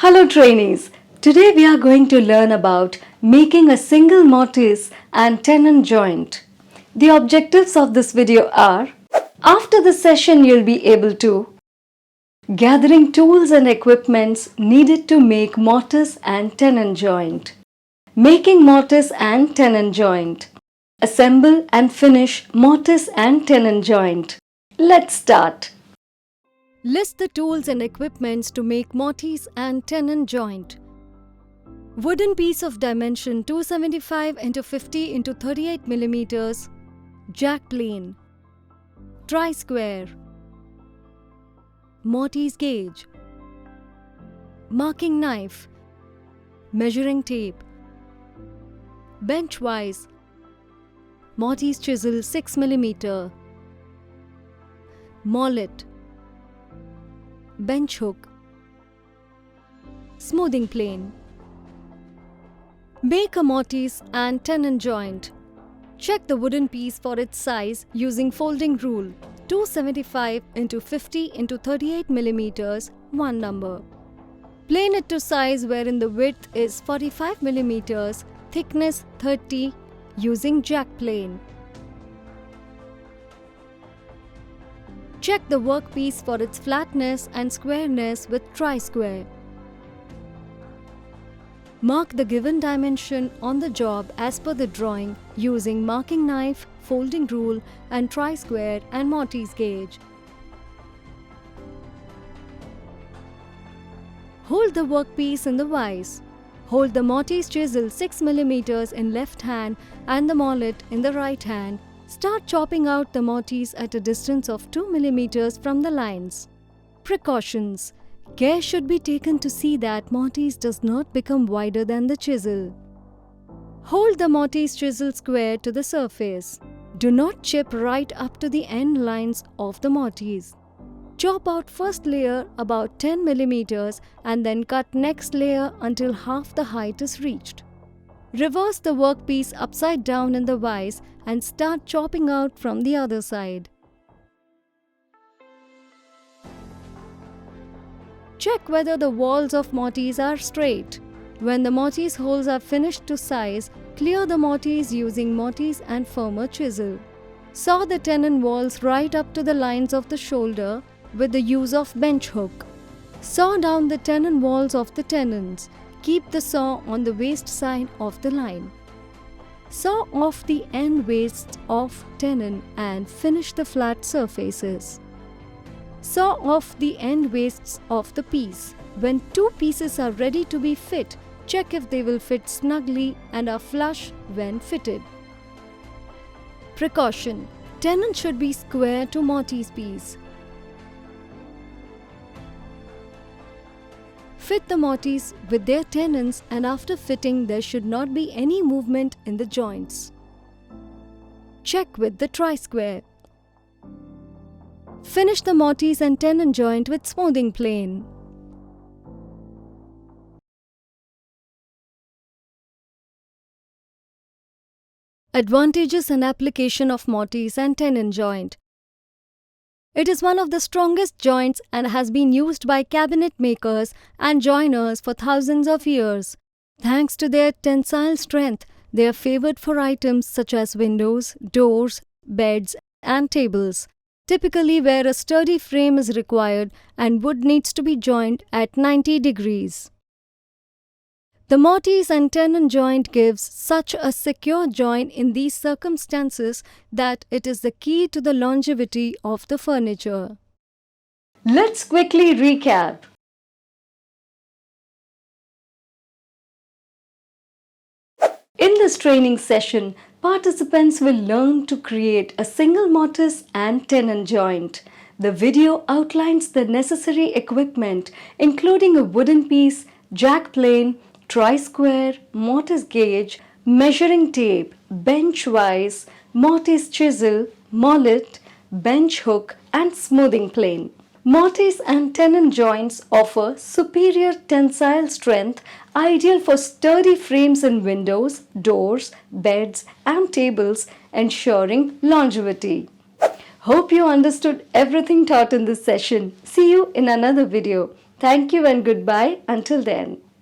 Hello trainees, today we are going to learn about making a single mortise and tenon joint. The objectives of this video are: after the session you'll be able to gathering tools and equipments needed to make mortise and tenon joint, making mortise and tenon joint, assemble and finish mortise and tenon joint. Let's start. List the tools and equipments to make mortise and tenon joint. Wooden piece of dimension 275 x 50 x 38 mm, jack plane, tri-square, mortise gauge, marking knife, measuring tape, bench vise, mortise chisel 6 mm, mallet, bench hook, smoothing plane. Make a mortise and tenon joint. Check the wooden piece for its size using folding rule 275 x 50 x 38 mm, 1 number. Plane it to size wherein the width is 45 mm, thickness 30 using jack plane. Check the workpiece for its flatness and squareness with tri-square. Mark the given dimension on the job as per the drawing using marking knife, folding rule and tri-square and mortise gauge. Hold the workpiece in the vise. Hold the mortise chisel 6 mm in left hand and the mallet in the right hand. Start chopping out the mortise at a distance of 2 mm from the lines. Precautions: care should be taken to see that mortise does not become wider than the chisel. Hold the mortise chisel square to the surface. Do not chip right up to the end lines of the mortise. Chop out first layer about 10 mm and then cut next layer until half the height is reached. Reverse the workpiece upside down in the vise and start chopping out from the other side. Check whether the walls of mortise are straight. When the mortise holes are finished to size, clear the mortise using mortise and firmer chisel. Saw the tenon walls right up to the lines of the shoulder with the use of bench hook. Saw down the tenon walls of the tenons. Keep the saw on the waste side of the line. Saw off the end wastes of tenon and finish the flat surfaces. Saw off the end wastes of the piece. When two pieces are ready to be fit, check if they will fit snugly and are flush when fitted. Precaution: tenon should be square to mortise piece. Fit the mortise with their tenons and after fitting there should not be any movement in the joints. Check with the tri-square. Finish the mortise and tenon joint with smoothing plane. Advantages and application of mortise and tenon joint. It is one of the strongest joints and has been used by cabinet makers and joiners for thousands of years. Thanks to their tensile strength, they are favored for items such as windows, doors, beds, and tables, typically where a sturdy frame is required and wood needs to be joined at 90 degrees. The mortise and tenon joint gives such a secure joint in these circumstances that it is the key to the longevity of the furniture. Let's quickly recap. In this training session, participants will learn to create a single mortise and tenon joint. The video outlines the necessary equipment including a wooden piece, jack plane, tri-square, mortise gauge, measuring tape, bench vise, mortise chisel, mallet, bench hook and smoothing plane. Mortise and tenon joints offer superior tensile strength, ideal for sturdy frames in windows, doors, beds and tables, ensuring longevity. Hope you understood everything taught in this session. See you in another video. Thank you and goodbye. Until then.